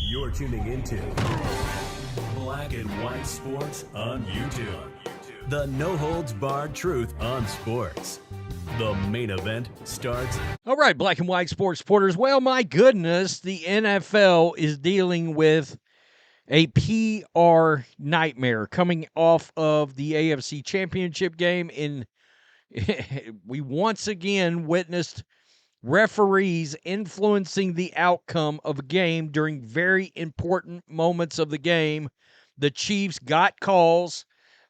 You're tuning into Black and White Sports on YouTube. The no-holds-barred truth on sports. The main event starts. All right, Black and White Sports supporters. Well, my goodness, the NFL is dealing with a PR nightmare coming off of the AFC Championship game. We once again witnessed referees influencing the outcome of a game during very important moments of the game. The Chiefs got calls.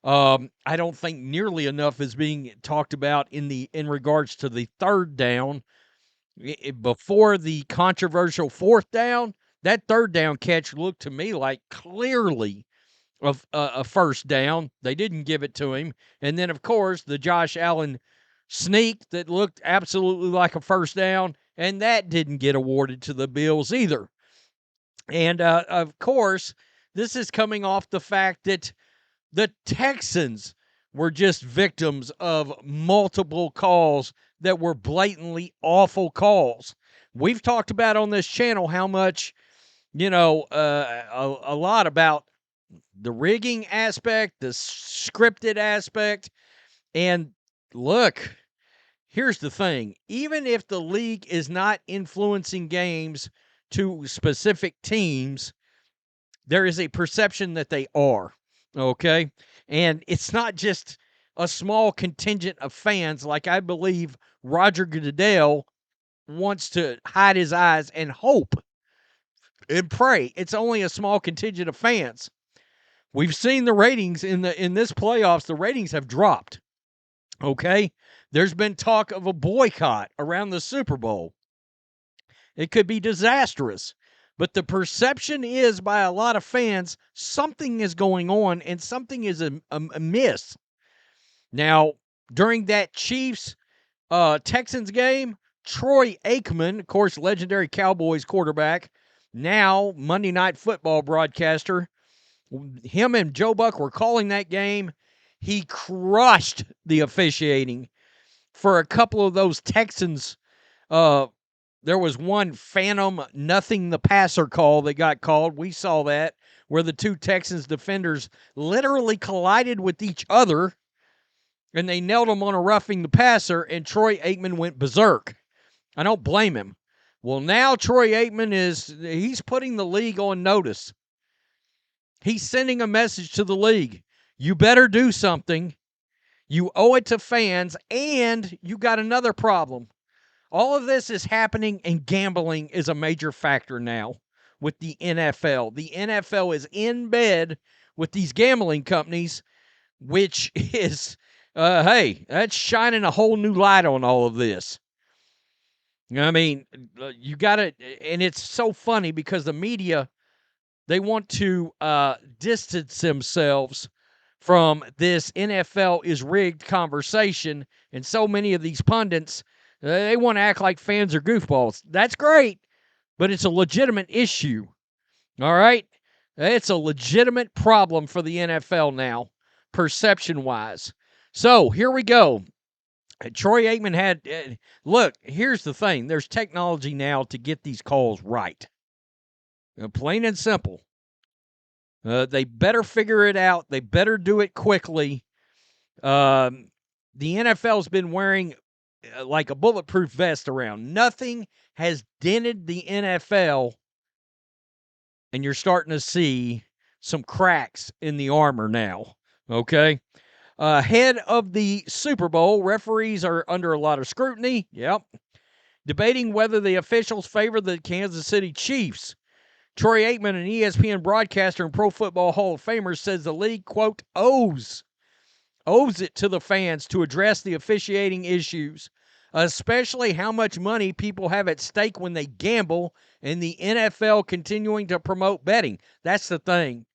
I don't think nearly enough is being talked about in regards to the third down. Before the controversial fourth down, that third down catch looked to me like clearly a first down. They didn't give it to him. And then, of course, the Josh Allen sneak that looked absolutely like a first down, and that didn't get awarded to the Bills either. And, of course, this is coming off the fact that the Texans were just victims of multiple calls that were blatantly awful calls. We've talked about on this channel how much, a lot about the rigging aspect, the scripted aspect. And look, here's the thing. Even if the league is not influencing games to specific teams, there is a perception that they are. Okay? And it's not just a small contingent of fans like I believe Roger Goodell wants to hide his eyes and hope and pray. It's only a small contingent of fans. We've seen the ratings in this playoffs. The ratings have dropped. Okay? There's been talk of a boycott around the Super Bowl. It could be disastrous. But the perception is by a lot of fans, something is going on and something is amiss. Now, during that Chiefs-Texans game, Troy Aikman, of course, legendary Cowboys quarterback, now Monday Night Football broadcaster, him and Joe Buck were calling that game. He crushed the officiating for a couple of those Texans. There was one phantom nothing the passer call that got called. We saw that, where the two Texans defenders literally collided with each other, and they nailed him on a roughing the passer, and Troy Aikman went berserk. I don't blame him. Well, now Troy Aikman he's putting the league on notice. He's sending a message to the league. You better do something. You owe it to fans, and you got another problem. All of this is happening, and gambling is a major factor now with the NFL. The NFL is in bed with these gambling companies, which is, that's shining a whole new light on all of this. I mean, you got to, and it's so funny because the media, they want to distance themselves from this NFL is rigged conversation, and so many of these pundits, they want to act like fans are goofballs. That's great, but it's a legitimate issue. All right? It's a legitimate problem for the NFL now, perception-wise. So, here we go. Troy Aikman had... look, here's the thing. There's technology now to get these calls right. Plain and simple. They better figure it out. They better do it quickly. The NFL's been wearing like a bulletproof vest around. Nothing has dented the NFL, and you're starting to see some cracks in the armor now, okay? Ahead of the Super Bowl, referees are under a lot of scrutiny, debating whether the officials favor the Kansas City Chiefs. Troy Aikman, an ESPN broadcaster and Pro Football Hall of Famer, says the league, quote, owes it to the fans to address the officiating issues, especially how much money people have at stake when they gamble, and the NFL continuing to promote betting. That's the thing.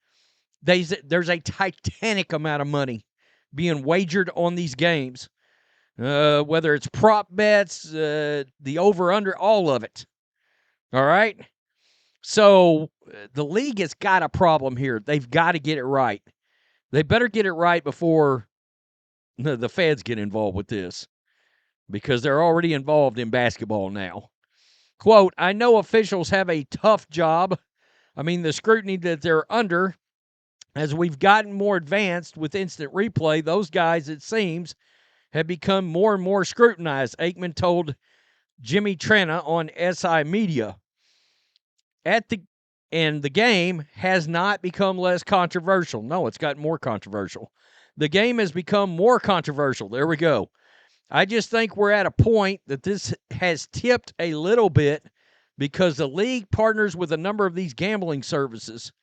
There's a titanic amount of money being wagered on these games, whether it's prop bets, the over-under, all of it. All right? So the league has got a problem here. They've got to get it right. They better get it right before the feds get involved with this, because they're already involved in basketball now. Quote, I know officials have a tough job. I mean, the scrutiny that they're under, as we've gotten more advanced with instant replay, those guys, it seems, have become more and more scrutinized, Aikman told Jimmy Trena on SI Media. And the game has not become less controversial. No, it's gotten more controversial. The game has become more controversial. There we go. I just think we're at a point that this has tipped a little bit because the league partners with a number of these gambling services.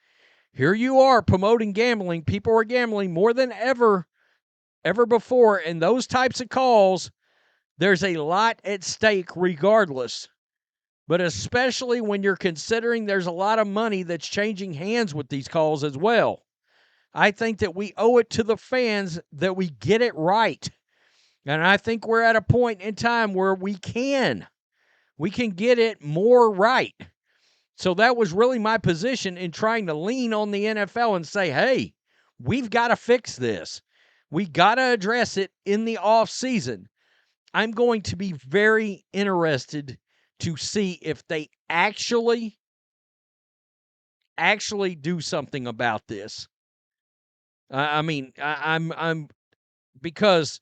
Here you are promoting gambling. People are gambling more than ever before. And those types of calls, there's a lot at stake regardless. But especially when you're considering there's a lot of money that's changing hands with these calls as well. I think that we owe it to the fans that we get it right. And I think we're at a point in time where we can get it more right. So that was really my position in trying to lean on the NFL and say, hey, we've got to fix this. We got to address it in the off season. I'm going to be very interested to see if they actually do something about this. I'm because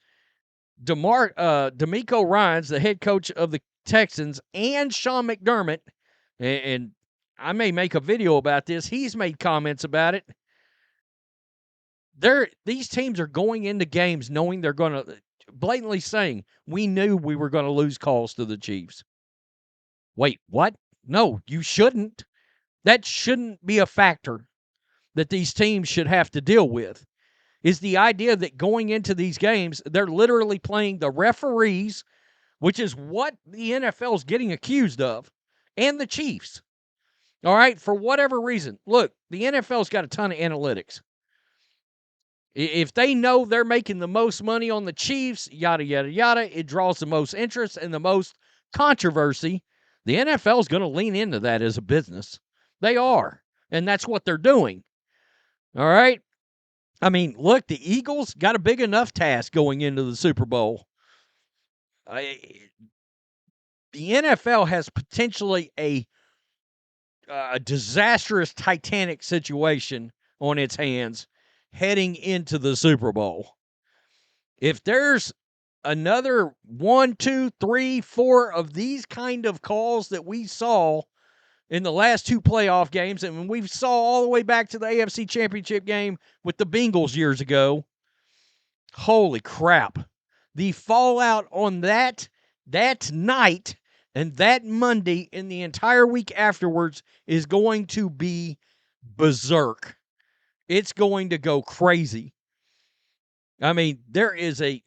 DeMeco Ryans, the head coach of the Texans, and Sean McDermott, and I may make a video about this. He's made comments about it. These teams are going into games knowing they're going to, blatantly saying, we knew we were going to lose calls to the Chiefs. Wait, what? No, you shouldn't. That shouldn't be a factor that these teams should have to deal with, is the idea that going into these games, they're literally playing the referees, which is what the NFL is getting accused of, and the Chiefs. All right, for whatever reason. Look, the NFL's got a ton of analytics. If they know they're making the most money on the Chiefs, yada, yada, yada, it draws the most interest and the most controversy. The NFL is going to lean into that as a business. They are, and that's what they're doing. All right? I mean, look, the Eagles got a big enough task going into the Super Bowl. The NFL has potentially a disastrous Titanic situation on its hands heading into the Super Bowl. If there's another 1, 2, 3, 4 of these kind of calls that we saw in the last two playoff games, and when we saw all the way back to the AFC Championship game with the Bengals years ago, holy crap. The fallout on that night and that Monday and the entire week afterwards is going to be berserk. It's going to go crazy. I mean, there's a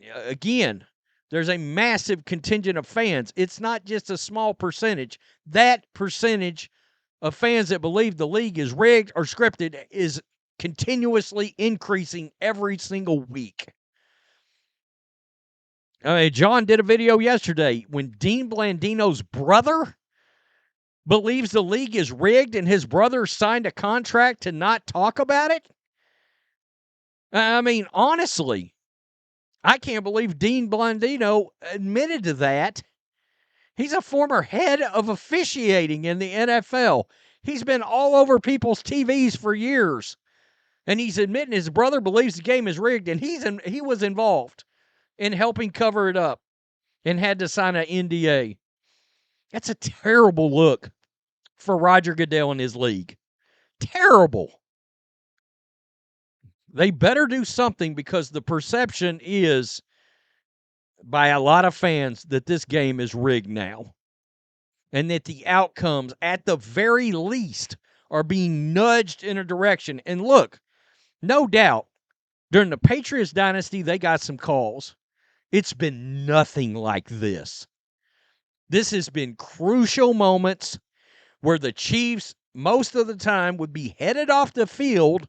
massive contingent of fans. It's not just a small percentage. That percentage of fans that believe the league is rigged or scripted is continuously increasing every single week. John did a video yesterday when Dean Blandino's brother believes the league is rigged and his brother signed a contract to not talk about it. I mean, honestly, I can't believe Dean Blandino admitted to that. He's a former head of officiating in the NFL. He's been all over people's TVs for years. And he's admitting his brother believes the game is rigged, and he was involved in helping cover it up and had to sign an NDA. That's a terrible look for Roger Goodell and his league. Terrible. They better do something because the perception is by a lot of fans that this game is rigged now and that the outcomes, at the very least, are being nudged in a direction. And look, no doubt, during the Patriots dynasty, they got some calls. It's been nothing like this. This has been crucial moments where the Chiefs, most of the time, would be headed off the field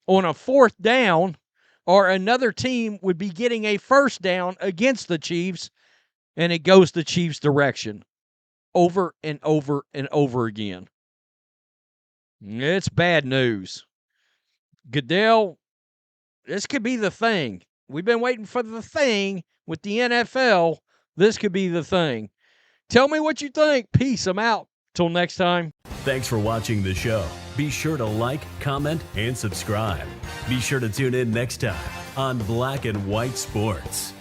on a fourth down, or another team would be getting a first down against the Chiefs, and it goes the Chiefs' direction over and over and over again. It's bad news. Goodell, this could be the thing. We've been waiting for the thing with the NFL. This could be the thing. Tell me what you think. Peace. I'm out. Till next time. Thanks for watching the show. Be sure to like, comment, and subscribe. Be sure to tune in next time on Black and White Sports.